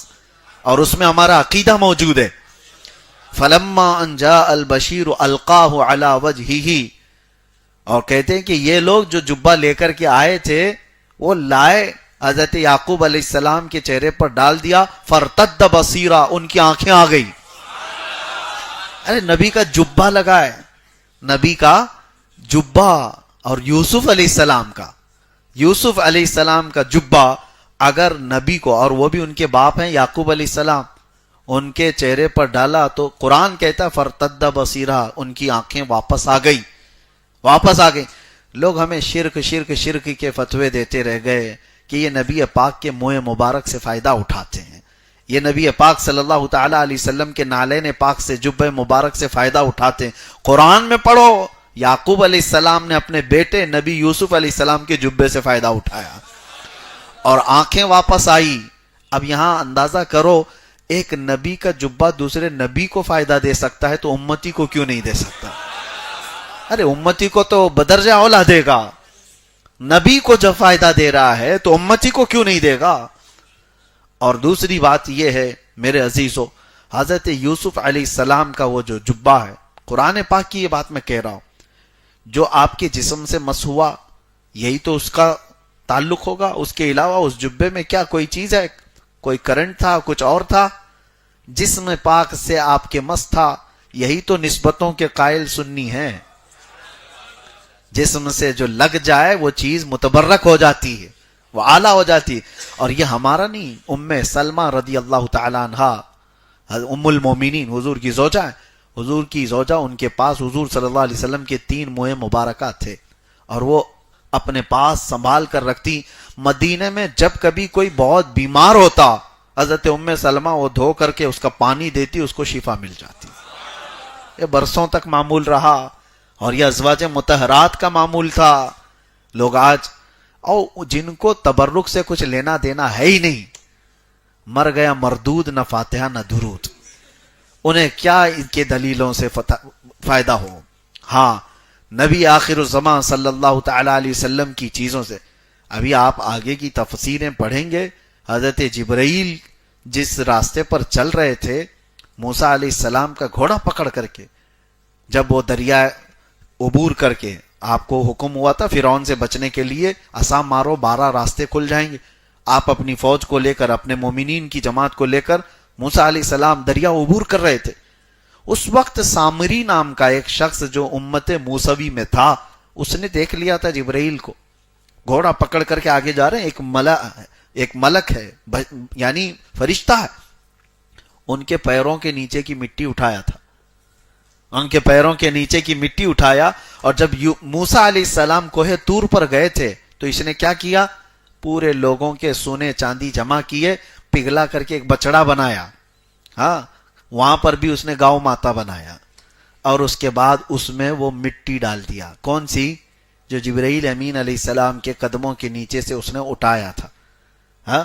اور اس میں ہمارا عقیدہ موجود ہے. فلما ان جاء البشیر القاہ علی وجہہ. اور کہتے ہیں کہ یہ لوگ جو جبہ لے کر کے آئے تھے وہ لائے, حضرت یعقوب علیہ السلام کے چہرے پر ڈال دیا. فرتد بصیرا, ان کی آنکھیں آ گئی. ارے نبی کا جبہ لگا ہے, نبی کا جبہ, اور یوسف علیہ السلام کا. یوسف علیہ السلام کا جبہ اگر نبی کو، اور وہ بھی ان کے باپ ہیں یعقوب علیہ السلام، ان کے چہرے پر ڈالا تو قرآن کہتا ہے فرتد بصیرہ، ان کی آنکھیں واپس آ گئی. لوگ ہمیں شرک شرک شرک کے فتوے دیتے رہ گئے کہ یہ نبی پاک کے منہ مبارک سے فائدہ اٹھاتے ہیں، یہ نبی پاک صلی اللہ تعالی علیہ وسلم کے نالین پاک سے، جبہ مبارک سے فائدہ اٹھاتے ہیں. قرآن میں پڑھو یعقوب علیہ السلام نے اپنے بیٹے نبی یوسف علیہ السلام کے جبے سے فائدہ اٹھایا اور آنکھیں واپس آئی. اب یہاں اندازہ کرو ایک نبی کا جبہ دوسرے نبی کو فائدہ دے سکتا ہے تو امتی کو کیوں نہیں دے سکتا؟ ارے امتی کو تو بدرجہ اولا دے گا، نبی کو جب فائدہ دے رہا ہے تو امتی کو کیوں نہیں دے گا؟ اور دوسری بات یہ ہے میرے عزیزو، حضرت یوسف علیہ السلام کا وہ جو جبہ ہے، قرآن پاک کی یہ بات میں کہہ رہا ہوں، جو آپ کے جسم سے مس ہوا یہی تو اس کا تعلق ہوگا، اس کے علاوہ اس جبے میں کیا کوئی چیز ہے؟ کوئی کرنٹ تھا، کچھ اور تھا؟ جسم پاک سے آپ کے مس تھا، یہی تو نسبتوں کے قائل سنی ہیں. جسم سے جو لگ جائے وہ چیز متبرک ہو جاتی ہے، وہ اعلیٰ ہو جاتی ہے. اور یہ ہمارا نہیں، ام سلمہ رضی اللہ تعالی عنہا، ام المومنین، حضور کی زوجہ ہے، حضور کی زوجہ، ان کے پاس حضور صلی اللہ علیہ وسلم کے 3 منہ مبارکات تھے اور وہ اپنے پاس سنبھال کر رکھتی. مدینے میں جب کبھی کوئی بہت بیمار ہوتا، حضرت ام سلمہ وہ دھو کر کے اس کا پانی دیتی، اس کو شفا مل جاتی. یہ برسوں تک معمول رہا اور یہ ازواج مطہرات کا معمول تھا. لوگ آج اور جن کو تبرک سے کچھ لینا دینا ہے ہی نہیں، مر گیا مردود، نہ فاتحہ نہ درود، انہیں کیا ان کے دلیلوں سے فائدہ ہو؟ ہاں نبی آخر الزمان صلی اللہ تعالی علیہ وسلم کی چیزوں سے. ابھی آپ آگے کی تفسیریں پڑھیں گے، حضرت جبرائیل جس راستے پر چل رہے تھے موسیٰ علیہ السلام کا گھوڑا پکڑ کر کے، جب وہ دریا عبور کر کے، آپ کو حکم ہوا تھا فرعون سے بچنے کے لیے عصا مارو 12 راستے کھل جائیں گے، آپ اپنی فوج کو لے کر، اپنے مومنین کی جماعت کو لے کر موسیٰ علیہ السلام دریا عبور کر رہے تھے. اس وقت سامری نام کا ایک شخص جو امت موسوی میں تھا، اس نے دیکھ لیا تھا جبرائیل کو گھوڑا پکڑ کر کے آگے جا رہے ہیں. ایک ملک ہے، یعنی فرشتہ ہے. ان کے پیروں کے نیچے کی مٹی اٹھایا تھا، ان کے پیروں کے نیچے کی مٹی اٹھایا. اور جب موسیٰ علیہ السلام کوہ طور پر گئے تھے تو اس نے کیا کیا؟ پورے لوگوں کے سونے چاندی جمع کیے، پگھلا کر کے ایک بچڑا بنایا. ہاں وہاں پر بھی اس نے گاؤں ماتا بنایا اور اس کے بعد اس میں وہ مٹی ڈال دیا. کون سی؟ جو جبرائیل امین علیہ السلام کے قدموں کے نیچے سے اس نے اٹھایا تھا. ہاں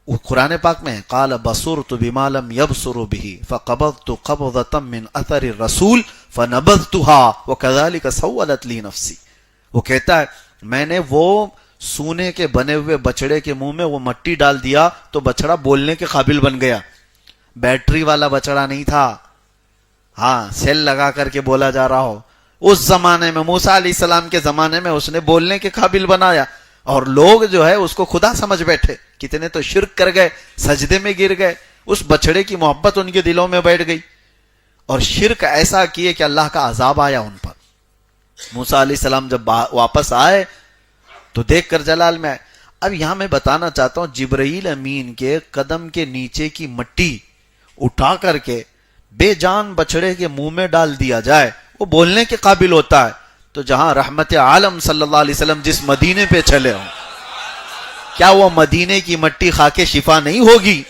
وہ قرآن پاک میں قال بصرت بما لم يبصروا به فقبضت قبضة من اثر الرسول فنبذتها وكذلك سولت لي نفسي. وہ کہتا ہے میں نے وہ سونے کے بنے ہوئے بچڑے کے منہ میں وہ مٹی ڈال دیا تو بچڑا بولنے کے قابل بن گیا. بیٹری والا بچڑا نہیں تھا، ہاں سیل لگا کر کے بولا جا رہا ہو. اس زمانے میں موسیٰ علیہ السلام کے زمانے میں اس نے بولنے کے قابل بنایا اور لوگ جو ہے اس کو خدا سمجھ بیٹھے. کتنے تو شرک کر گئے، سجدے میں گر گئے، اس بچڑے کی محبت ان کے دلوں میں بیٹھ گئی اور شرک ایسا کیے کہ اللہ کا عذاب آیا ان پر. موسیٰ علیہ السلام جب واپس آئے تو دیکھ کر جلال میں آئے. اب یہاں میں بتانا چاہتا ہوں جبرائیل امین کے قدم کے نیچے کی مٹی اٹھا کر کے بے جان بچڑے کے منہ میں ڈال دیا جائے، وہ بولنے کے قابل ہوتا ہے. تو جہاں رحمت عالم صلی اللہ علیہ وسلم جس مدینے پہ چلے ہوں، کیا وہ مدینے کی مٹی کھا کے شفا نہیں ہوگی؟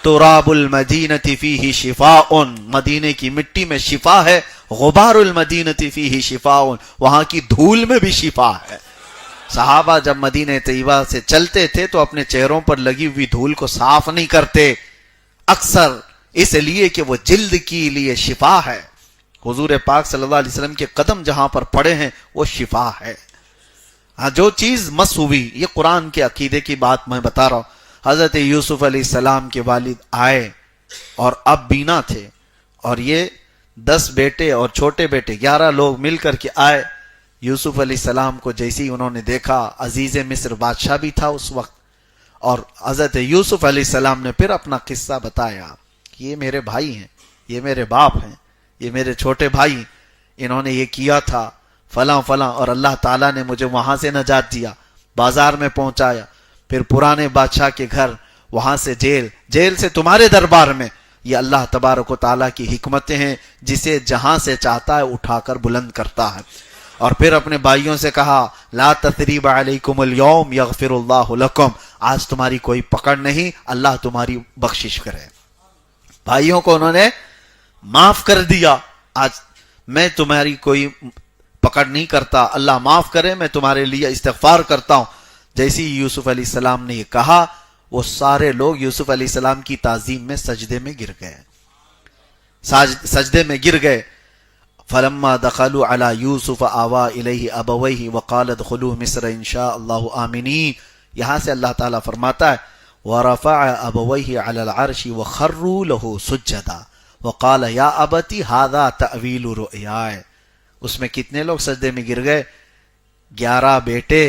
تراب المدینۃ فیہ شفاء، مدینے کی مٹی میں شفا ہے. غبار المدینۃ فیہ شفاء، وہاں کی دھول میں بھی شفا ہے. صحابہ جب مدینہ طیبہ سے چلتے تھے تو اپنے چہروں پر لگی ہوئی دھول کو صاف نہیں کرتے، اکثر اس لیے کہ وہ جلد کے لیے شفا ہے. حضور پاک صلی اللہ علیہ وسلم کے قدم جہاں پر پڑے ہیں وہ شفا ہے. ہاں جو چیز مس ہوئی، یہ قرآن کے عقیدے کی بات میں بتا رہا ہوں. حضرت یوسف علیہ السلام کے والد آئے اور اب بینا تھے اور یہ 10 بیٹے اور چھوٹے بیٹے 11 لوگ مل کر کے آئے. یوسف علیہ السلام کو جیسے ہی انہوں نے دیکھا، عزیز مصر بادشاہ بھی تھا اس وقت، اور حضرت یوسف علیہ السلام نے پھر اپنا قصہ بتایا کہ یہ میرے بھائی ہیں، یہ میرے باپ ہیں، یہ میرے چھوٹے بھائی، انہوں نے یہ کیا تھا فلاں فلاں، اور اللہ تعالیٰ نے مجھے وہاں سے نجات دیا. بازار میں پہنچایا، پھر پرانے بادشاہ کے گھر، وہاں سے جیل سے تمہارے دربار میں. یہ اللہ تبارک و تعالیٰ کی حکمتیں ہیں، جسے جہاں سے چاہتا ہے اٹھا کر بلند کرتا ہے. اور پھر اپنے بھائیوں سے کہا لا تثریب علیکم اليوم یغفر اللہ لکم، آج تمہاری کوئی پکڑ نہیں، اللہ تمہاری بخشش کرے. بھائیوں کو انہوں نے معاف کر دیا، آج میں تمہاری کوئی پکڑ نہیں کرتا، اللہ معاف کرے، میں تمہارے لیے استغفار کرتا ہوں. جیسی یوسف علیہ السلام نے یہ کہا، وہ سارے لوگ یوسف علیہ السلام کی تعظیم میں سجدے میں گر گئے، سجدے میں گر گئے. فلما دخلوا على يوسف آوى الیہ ابویہ وقال ادخلوا مصر ان شاء اللہ آمنین. یہاں سے اللہ تعالیٰ فرماتا ہے ورفع ابویہ علی العرش وخروا له سجدا وقال یا ابت ھذا تأویل رؤیاہ. اس میں کتنے لوگ سجدے میں گر گئے؟ 11 بیٹے،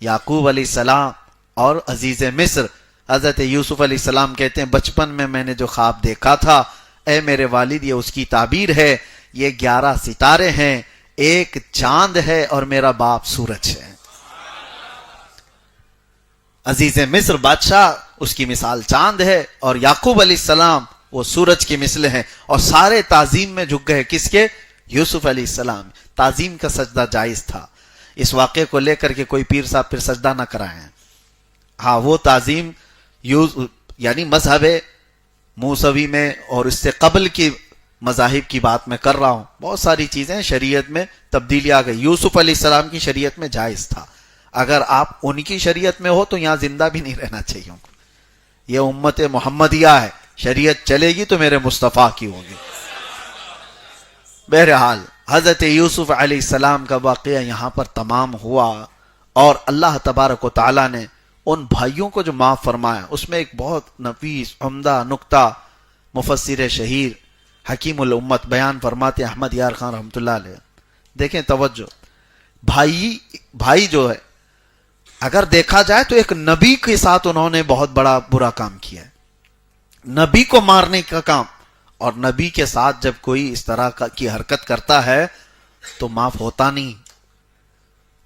یعقوب علیہ السلام اور عزیز مصر. حضرت یوسف علیہ السلام کہتے ہیں بچپن میں نے جو خواب دیکھا تھا، اے میرے والد، یہ اس کی تعبیر ہے. یہ 11 ستارے ہیں، ایک چاند ہے اور میرا باپ سورج ہے. عزیز مصر بادشاہ، اس کی مثال چاند ہے، اور یعقوب علیہ السلام وہ سورج کی مثل ہیں. اور سارے تعظیم میں جھک گئے، کس کے؟ یوسف علیہ السلام. تعظیم کا سجدہ جائز تھا. اس واقعے کو لے کر کے کوئی پیر صاحب پھر سجدہ نہ کرائیں. ہاں، وہ تعظیم یعنی مذہب موسوی میں اور اس سے قبل کی مذاہب کی بات میں کر رہا ہوں. بہت ساری چیزیں شریعت میں تبدیلی آ گئی. یوسف علیہ السلام کی شریعت میں جائز تھا. اگر آپ ان کی شریعت میں ہو تو یہاں زندہ بھی نہیں رہنا چاہیے. یہ امت محمدیہ ہے، شریعت چلے گی تو میرے مصطفیٰ کی ہوگی. بہرحال حضرت یوسف علیہ السلام کا واقعہ یہاں پر تمام ہوا، اور اللہ تبارک و تعالیٰ نے ان بھائیوں کو جو معاف فرمایا، اس میں ایک بہت نفیس عمدہ نکتہ مفسر شہیر حکیم الامت بیان فرماتے ہیں، احمد یار خان رحمۃ اللہ علیہ. دیکھیں توجہ، بھائی جو ہے، اگر دیکھا جائے تو ایک نبی کے ساتھ انہوں نے بہت بڑا برا کام کیا ہے، نبی کو مارنے کا کام. اور نبی کے ساتھ جب کوئی اس طرح کی حرکت کرتا ہے تو معاف ہوتا نہیں.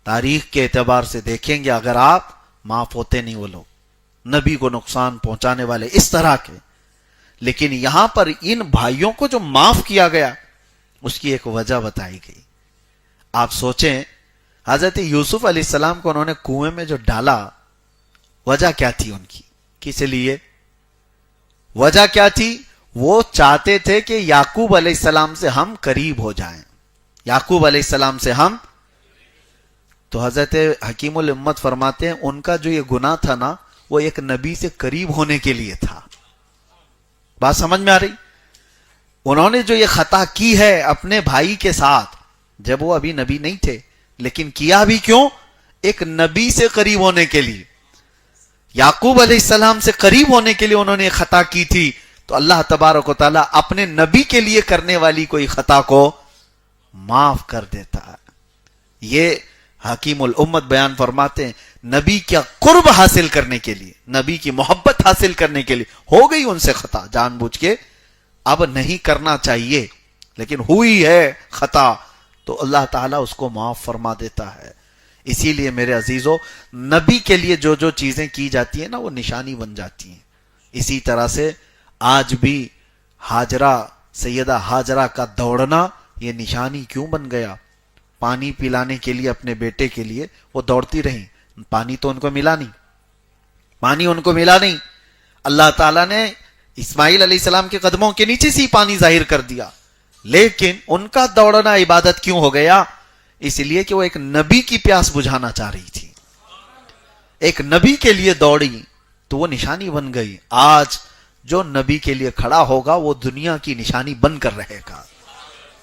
تاریخ کے اعتبار سے دیکھیں گے، اگر آپ معاف ہوتے نہیں وہ لوگ، نبی کو نقصان پہنچانے والے اس طرح کے. لیکن یہاں پر ان بھائیوں کو جو معاف کیا گیا، اس کی ایک وجہ بتائی گئی. آپ سوچیں، حضرت یوسف علیہ السلام کو انہوں نے کنویں میں جو ڈالا، وجہ کیا تھی ان کی؟ کس لیے وجہ کیا تھی؟ وہ چاہتے تھے کہ یعقوب علیہ السلام سے ہم قریب ہو جائیں. یعقوب علیہ السلام سے ہم، تو حضرت حکیم الامت فرماتے ہیں ان کا جو یہ گناہ تھا نا، وہ ایک نبی سے قریب ہونے کے لیے تھا. بات سمجھ میں آ رہی؟ انہوں نے جو یہ خطا کی ہے اپنے بھائی کے ساتھ، جب وہ ابھی نبی نہیں تھے، لیکن کیا بھی کیوں؟ ایک نبی سے قریب ہونے کے لیے، یعقوب علیہ السلام سے قریب ہونے کے لیے انہوں نے خطا کی تھی. تو اللہ تبارک و تعالیٰ اپنے نبی کے لیے کرنے والی کوئی خطا کو معاف کر دیتا ہے. یہ حکیم الامت بیان فرماتے ہیں، نبی کا قرب حاصل کرنے کے لیے، نبی کی محبت حاصل کرنے کے لیے ہو گئی ان سے خطا، جان بوجھ کے اب نہیں کرنا چاہیے، لیکن ہوئی ہے خطا، تو اللہ تعالیٰ اس کو معاف فرما دیتا ہے. اسی لیے میرے عزیزو، نبی کے لیے جو جو چیزیں کی جاتی ہیں نا، وہ نشانی بن جاتی ہیں. اسی طرح سے آج بھی ہاجرہ، سیدہ ہاجرہ کا دوڑنا یہ نشانی کیوں بن گیا؟ پانی پلانے کے لیے اپنے بیٹے کے لیے وہ دوڑتی رہیں، پانی تو ان کو ملا نہیں. اللہ تعالیٰ نے اسماعیل علیہ السلام کے قدموں کے نیچے سے پانی ظاہر کر دیا، لیکن ان کا دوڑنا عبادت کیوں ہو گیا؟ اس لیے کہ وہ ایک نبی کی پیاس بجھانا چاہ رہی تھی، ایک نبی کے لیے دوڑی تو وہ نشانی بن گئی. آج جو نبی کے لیے کھڑا ہوگا وہ دنیا کی نشانی بن کر رہے گا.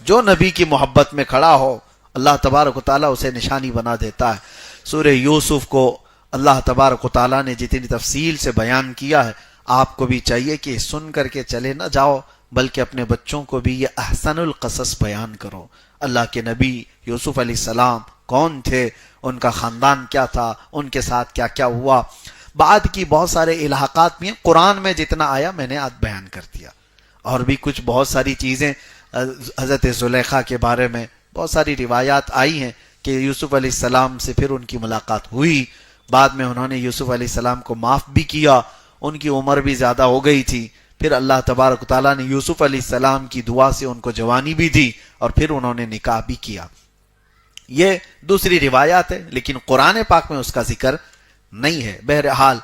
جو نبی کی محبت میں کھڑا ہو، اللہ تبارک و تعالیٰ اسے نشانی بنا دیتا ہے. سورہ یوسف کو اللہ تبارک و تعالیٰ نے جتنی تفصیل سے بیان کیا ہے، آپ کو بھی چاہیے کہ سن کر کے چلے نہ جاؤ، بلکہ اپنے بچوں کو بھی یہ احسن القصص بیان کرو. اللہ کے نبی یوسف علیہ السلام کون تھے، ان کا خاندان کیا تھا، ان کے ساتھ کیا کیا ہوا. بعد کی بہت سارے الحاقات بھی ہیں، قرآن میں جتنا آیا میں نے آج بیان کر دیا. اور بھی کچھ بہت ساری چیزیں حضرت زلیخا کے بارے میں بہت ساری روایات آئی ہیں کہ یوسف علیہ السلام سے پھر ان کی ملاقات ہوئی، بعد میں انہوں نے یوسف علیہ السلام کو معاف بھی کیا، ان کی عمر بھی زیادہ ہو گئی تھی، پھر اللہ تبارک و تعالیٰ نے یوسف علیہ السلام کی دعا سے ان کو جوانی بھی دی اور پھر انہوں نے نکاح بھی کیا۔ یہ دوسری روایات ہے، لیکن قرآن پاک میں اس کا ذکر نہیں ہے۔ بہرحال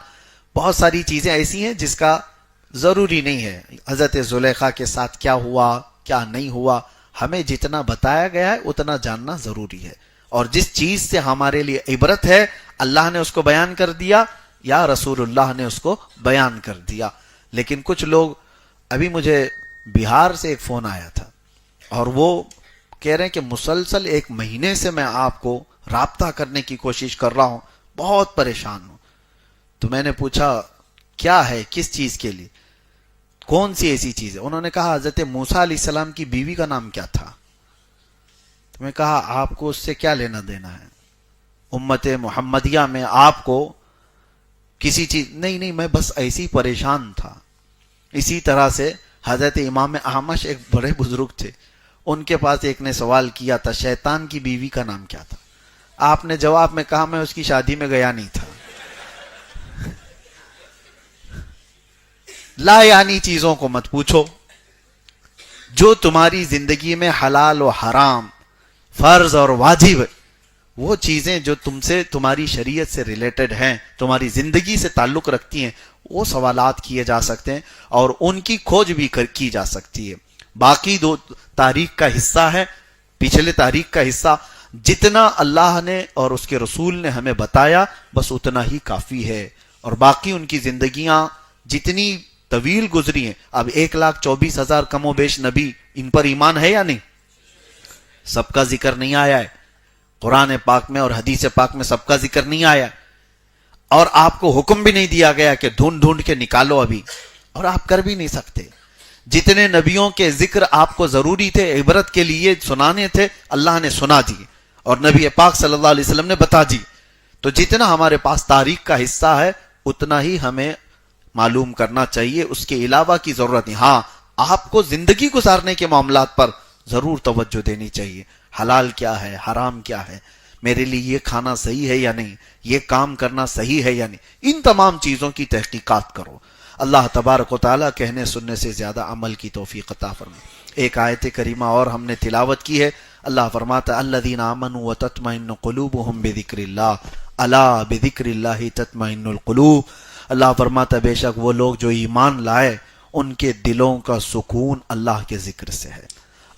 بہت ساری چیزیں ایسی ہیں جس کا ضروری نہیں ہے۔ حضرت زلیخا کے ساتھ کیا ہوا کیا نہیں ہوا، ہمیں جتنا بتایا گیا ہے اتنا جاننا ضروری ہے، اور جس چیز سے ہمارے لیے عبرت ہے اللہ نے اس کو بیان کر دیا یا رسول اللہ نے اس کو بیان کر دیا۔ لیکن کچھ لوگ، ابھی مجھے بہار سے ایک فون آیا تھا اور وہ کہہ رہے ہیں کہ مسلسل 1 مہینے سے میں آپ کو رابطہ کرنے کی کوشش کر رہا ہوں، بہت پریشان ہوں۔ تو میں نے پوچھا کیا ہے، کس چیز کے لیے، کون سی ایسی چیز ہے؟ انہوں نے کہا حضرت موسیٰ علیہ السلام کی بیوی کا نام کیا تھا؟ تو میں کہا آپ کو اس سے کیا لینا دینا ہے؟ امت محمدیہ میں آپ کو کسی چیز نہیں، میں بس ایسی پریشان تھا۔ اسی طرح سے حضرت امام احمش ایک بڑے بزرگ تھے، ان کے پاس ایک نے سوال کیا تھا شیطان کی بیوی کا نام کیا تھا؟ آپ نے جواب میں کہا میں اس کی شادی میں گیا نہیں تھا۔ لا یعنی چیزوں کو مت پوچھو، جو تمہاری زندگی میں حلال و حرام، فرض اور واجب، وہ چیزیں جو تم سے، تمہاری شریعت سے ریلیٹڈ ہیں، تمہاری زندگی سے تعلق رکھتی ہیں، وہ سوالات کیے جا سکتے ہیں اور ان کی کھوج بھی کی جا سکتی ہے۔ باقی دو تاریخ کا حصہ ہے، پچھلے تاریخ کا حصہ جتنا اللہ نے اور اس کے رسول نے ہمیں بتایا بس اتنا ہی کافی ہے، اور باقی ان کی زندگیاں جتنی طویل گزری ہیں۔ اب 1,24,000 کم و بیش نبی، ان پر ایمان ہے یا نہیں؟ سب کا ذکر نہیں آیا ہے قرآن پاک میں اور حدیث پاک میں، سب کا ذکر نہیں آیا ہے، اور آپ کو حکم بھی نہیں دیا گیا کہ ڈھونڈ ڈھونڈ کے نکالو ابھی، اور آپ کر بھی نہیں سکتے۔ جتنے نبیوں کے ذکر آپ کو ضروری تھے، عبرت کے لیے سنانے تھے، اللہ نے سنا دی اور نبی پاک صلی اللہ علیہ وسلم نے بتا دی۔ تو جتنا ہمارے پاس تاریخ کا حصہ ہے اتنا ہی ہمیں معلوم کرنا چاہیے، اس کے علاوہ کی ضرورت نہیں۔ ہاں، آپ کو زندگی گزارنے کے معاملات پر ضرور توجہ دینی چاہیے، حلال کیا ہے، حرام کیا ہے، میرے لیے یہ کھانا صحیح ہے یا نہیں، یہ کام کرنا صحیح ہے یا نہیں، ان تمام چیزوں کی تحقیقات کرو۔ اللہ تبارک و تعالیٰ کہنے سننے سے زیادہ عمل کی توفیق عطا فرمائے۔ ایک آیت کریمہ اور ہم نے تلاوت کی ہے، اللہ فرماتا ہے الذین آمنوا وتطمئن قلوبهم بذکر اللہ الا بذکر اللہ تطمئن القلوب۔ اللہ فرماتا ہے بے شک وہ لوگ جو ایمان لائے ان کے دلوں کا سکون اللہ کے ذکر سے ہے۔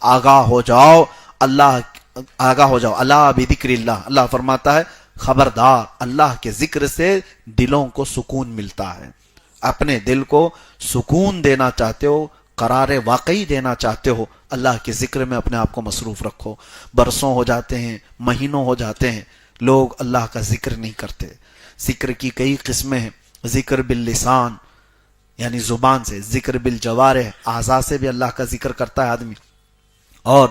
آگاہ ہو جاؤ، آگاہ ہو جاؤ، الا بذکر اللہ، اللہ فرماتا ہے خبردار، اللہ کے ذکر سے دلوں کو سکون ملتا ہے۔ اپنے دل کو سکون دینا چاہتے ہو، قرار واقعی دینا چاہتے ہو، اللہ کے ذکر میں اپنے آپ کو مصروف رکھو۔ برسوں ہو جاتے ہیں، مہینوں ہو جاتے ہیں، لوگ اللہ کا ذکر نہیں کرتے۔ ذکر کی کئی قسمیں ہیں، ذکر باللسان یعنی زبان سے، ذکر بالجوارح اعضاء سے بھی اللہ کا ذکر کرتا ہے آدمی، اور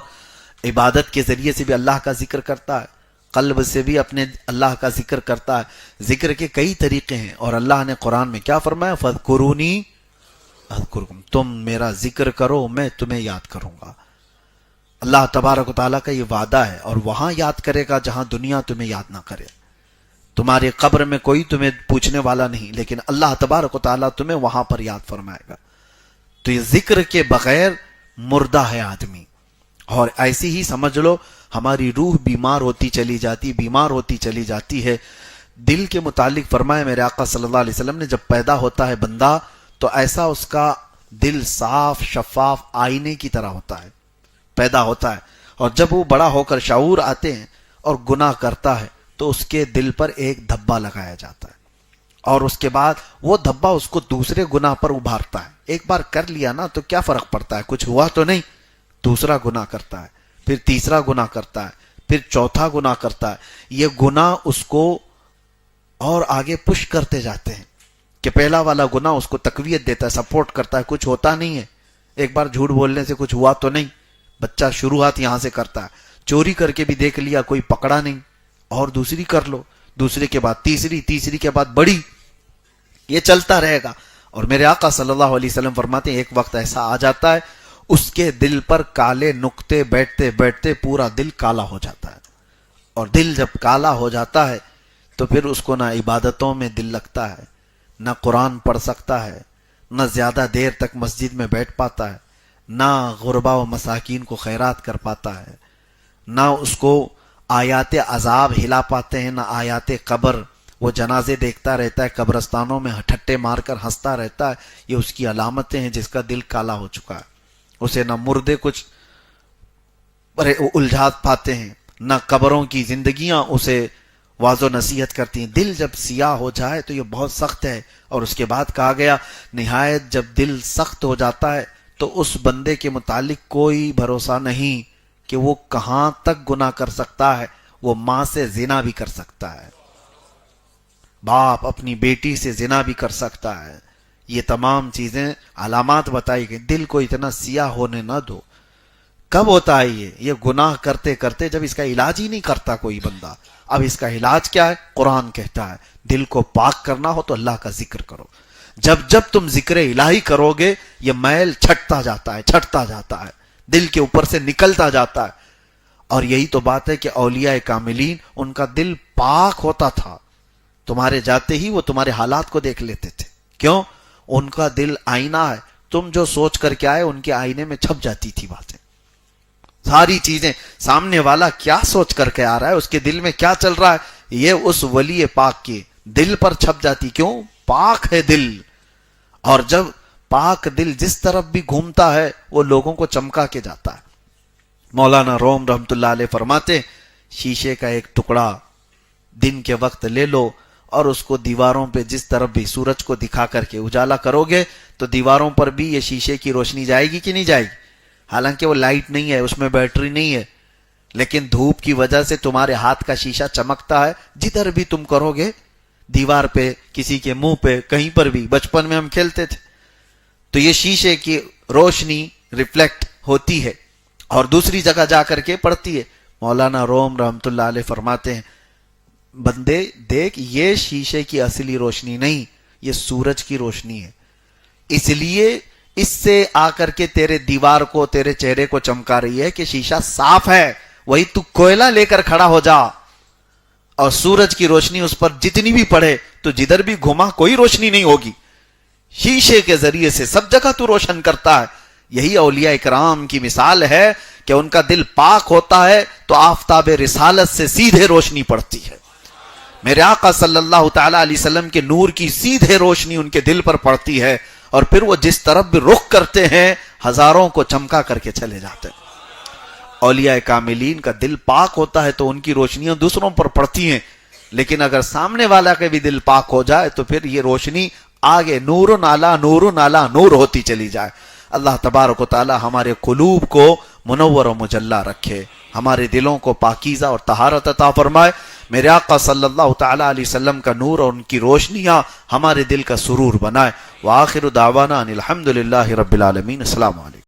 عبادت کے ذریعے سے بھی اللہ کا ذکر کرتا ہے، قلب سے بھی اپنے اللہ کا ذکر کرتا ہے۔ ذکر کے کئی طریقے ہیں، اور اللہ نے قرآن میں کیا فرمایا؟ فَاذْكُرُونِي اذکرکم، تم میرا ذکر کرو میں تمہیں یاد کروں گا۔ اللہ تبارک و تعالیٰ کا یہ وعدہ ہے، اور وہاں یاد کرے گا جہاں دنیا تمہیں یاد نہ کرے۔ تمہارے قبر میں کوئی تمہیں پوچھنے والا نہیں، لیکن اللہ تبارک و تعالیٰ تمہیں وہاں پر یاد فرمائے گا۔ تو یہ ذکر کے بغیر مردہ ہے آدمی، اور ایسی ہی سمجھ لو ہماری روح بیمار ہوتی چلی جاتی ہے۔ دل کے متعلق فرمایا میرے آقا صلی اللہ علیہ وسلم نے، جب پیدا ہوتا ہے بندہ تو ایسا اس کا دل صاف شفاف آئینے کی طرح ہوتا ہے، پیدا ہوتا ہے، اور جب وہ بڑا ہو کر شعور آتے ہیں اور گناہ کرتا ہے تو اس کے دل پر ایک دھبا لگایا جاتا ہے، اور اس کے بعد وہ دھبا اس کو دوسرے گناہ پر ابھارتا ہے۔ ایک بار کر لیا نا تو کیا فرق پڑتا ہے، کچھ ہوا تو نہیں، دوسرا گناہ کرتا ہے، پھر تیسرا گناہ کرتا ہے، پھر چوتھا گناہ کرتا ہے۔ یہ گناہ اس کو اور آگے پش کرتے جاتے ہیں کہ پہلا والا گناہ اس کو تقویت دیتا ہے، سپورٹ کرتا ہے، کچھ ہوتا نہیں ہے، ایک بار جھوٹ بولنے سے کچھ ہوا تو نہیں، بچہ شروعات یہاں سے کرتا ہے، چوری کر کے بھی دیکھ لیا کوئی پکڑا نہیں، اور دوسری کر لو، دوسرے کے بعد تیسری، تیسری کے بعد بڑی، یہ چلتا رہے گا۔ اور میرے آقا صلی اللہ علیہ وسلم فرماتے ہیں ایک وقت ایسا آ جاتا ہے اس کے دل پر کالے نقطے بیٹھتے بیٹھتے پورا دل کالا ہو جاتا ہے، اور دل جب کالا ہو جاتا ہے تو پھر اس کو نہ عبادتوں میں دل لگتا ہے، نہ قرآن پڑھ سکتا ہے، نہ زیادہ دیر تک مسجد میں بیٹھ پاتا ہے، نہ غربا و مساکین کو خیرات کر پاتا ہے، نہ اس کو آیات عذاب ہلا پاتے ہیں، نہ آیات قبر. وہ جنازے دیکھتا رہتا ہے، قبرستانوں میں ٹھٹے مار کر ہنستا رہتا ہے. یہ اس کی علامتیں ہیں جس کا دل کالا ہو چکا ہے. اسے نہ مردے کچھ الجھات پاتے ہیں، نہ قبروں کی زندگیاں اسے واض و نصیحت کرتی ہیں. دل جب سیاہ ہو جائے تو یہ بہت سخت ہے. اور اس کے بعد کہا گیا نہایت جب دل سخت ہو جاتا ہے تو اس بندے کے متعلق کوئی بھروسہ نہیں کہ وہ کہاں تک گناہ کر سکتا ہے. وہ ماں سے زنا بھی کر سکتا ہے، باپ اپنی بیٹی سے زنا بھی کر سکتا ہے. یہ تمام چیزیں علامات بتائی گئی. دل کو اتنا سیاہ ہونے نہ دو. کب ہوتا ہے یہ گناہ کرتے کرتے، جب اس کا علاج ہی نہیں کرتا کوئی بندہ. اب اس کا علاج کیا ہے؟ قرآن کہتا ہے دل کو پاک کرنا ہو تو اللہ کا ذکر کرو. جب جب تم ذکر الہی کرو گے یہ میل چھٹتا جاتا ہے، دل کے اوپر سے نکلتا جاتا ہے. اور یہی تو بات ہے کہ اولیاء کاملین ان کا دل پاک ہوتا تھا. تمہارے جاتے ہی وہ تمہارے حالات کو دیکھ لیتے تھے. کیوں؟ ان کا دل آئینہ ہے. تم جو سوچ کر کے آئے ان کے آئینے میں چھپ جاتی تھی باتیں. ساری چیزیں سامنے والا کیا سوچ کر کے آ رہا ہے، اس کے دل میں کیا چل رہا ہے، یہ اس ولی پاک کے دل پر چھپ جاتی. کیوں؟ پاک ہے دل. اور جب پاک دل جس طرف بھی گھومتا ہے وہ لوگوں کو چمکا کے جاتا ہے. مولانا روم رحمت اللہ علیہ فرماتے شیشے کا ایک ٹکڑا دن کے وقت لے لو اور اس کو دیواروں پہ جس طرف بھی سورج کو دکھا کر کے اجالا کرو گے تو دیواروں پر بھی یہ شیشے کی روشنی جائے گی کہ نہیں جائے گی؟ حالانکہ وہ لائٹ نہیں ہے، اس میں بیٹری نہیں ہے، لیکن دھوپ کی وجہ سے تمہارے ہاتھ کا شیشہ چمکتا ہے. جدھر بھی تم کرو گے، دیوار پہ، کسی کے منہ پہ، کہیں پر بھی. بچپن میں ہم کھیلتے تھے تو یہ شیشے کی روشنی ریفلیکٹ ہوتی ہے اور دوسری جگہ جا کر کے پڑتی ہے. مولانا روم رحمت اللہ علیہ فرماتے ہیں بندے دیکھ، یہ شیشے کی اصلی روشنی نہیں، یہ سورج کی روشنی ہے. اس لیے اس سے آ کر کے تیرے دیوار کو، تیرے چہرے کو چمکا رہی ہے کہ شیشہ صاف ہے. وہی تو کوئلہ لے کر کھڑا ہو جا اور سورج کی روشنی اس پر جتنی بھی پڑے تو جدھر بھی گھما کوئی روشنی نہیں ہوگی. شیشے کے ذریعے سے سب جگہ تو روشن کرتا ہے. یہی اولیاء اکرام کی مثال ہے کہ ان کا دل پاک ہوتا ہے تو آفتاب رسالت سے سیدھے روشنی پڑتی ہے. میرے آقا صلی اللہ تعالی علیہ وسلم کے نور کی سیدھے روشنی ان کے دل پر پڑتی ہے اور پھر وہ جس طرف بھی رخ کرتے ہیں ہزاروں کو چمکا کر کے چلے جاتے ہیں. اولیاء کاملین کا دل پاک ہوتا ہے تو ان کی روشنیاں دوسروں پر پڑتی ہیں، لیکن اگر سامنے والا کا بھی دل پاک ہو جائے تو پھر یہ روشنی آگے نور نالا نور ہوتی چلی جائے. اللہ تبارک و تعالی ہمارے قلوب کو منور و مجلہ رکھے، ہمارے دلوں کو پاکیزہ اور طہارت عطا فرمائے. میرے آقا صلی اللہ تعالی علیہ وسلم کا نور اور ان کی روشنیاں ہمارے دل کا سرور بنائے. وآخر دعوانا ان الحمدللہ رب العالمین. السلام علیکم.